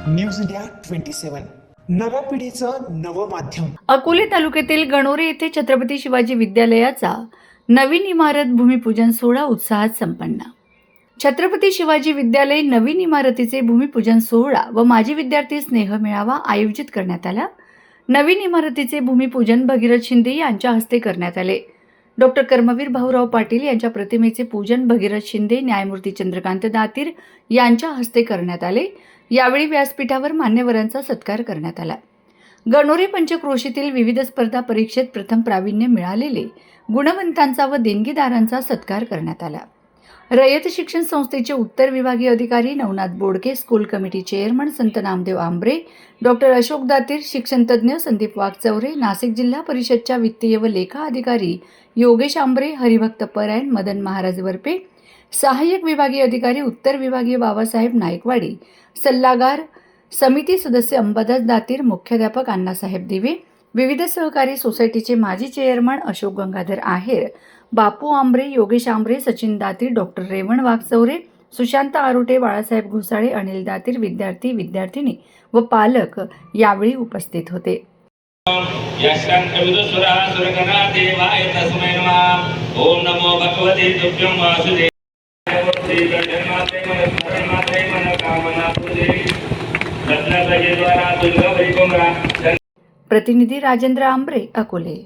News India 27 नव्या पिढीचं नवं माध्यम। अकोले तालुक्यातील गणोरे येथे छत्रपती शिवाजी विद्यालयाचा नवीन इमारत भूमिपूजन सोहळा उत्साहात संपन्न। छत्रपती शिवाजी विद्यालय नवीन इमारतीचे भूमिपूजन सोहळा व माजी विद्यार्थी स्नेह मेळावा आयोजित करण्यात आला। नवीन इमारतीचे भूमिपूजन भगीरथ शिंदे यांच्या हस्ते करण्यात आले। डॉक्टर कर्मवीर भाऊराव पाटील यांच्या प्रतिमेचे पूजन भगीरथ शिंदे, न्यायमूर्ती चंद्रकांत दातीर यांच्या हस्ते करण्यात आले। यावेळी व्यासपीठावर मान्यवरांचा सत्कार करण्यात आला। गणोरे पंचक्रोशीतील विविध स्पर्धा परीक्षेत प्रथम प्रावीण्य मिळालेले गुणवंतांचा व देणगीदारांचा सत्कार करण्यात आला। रयत शिक्षण संस्थेचे उत्तर विभागीय अधिकारी नवनाथ बोडके, स्कूल कमिटी चेअरमन संत नामदेव आंबरे, डॉक्टर अशोक दातीर, शिक्षणतज्ञ संदीप वाघचौरे, नाशिक जिल्हा परिषदच्या वित्तीय व लेखा अधिकारी योगेश आंबरे, हरिभक्त परायण मदन महाराज वरपे, सहाय्यक विभागीय अधिकारी उत्तर विभागीय बाबासाहेब नायकवाडी, सल्लागार समिती सदस्य अंबादास दातीर, मुख्याध्यापक अण्णासाहेब दिवे, विविध सहकारी सोसायटीचे माजी चेअरमन अशोक गंगाधर आहेर, बापू आंबरे, योगेश आंबरे, सचिन दातीर, डॉक्टर रेवण वाघचौरे, सुशांत आरोटे, बाळासाहेब घोसाळे, अनिल दातीर, विद्यार्थी विद्यार्थिनी व पालक यावेळी उपस्थित होते। ओम नमो भगवते तुभ्यं वासुदेवाय। प्रतिनिधी राजेंद्र आंबरे, अकोले।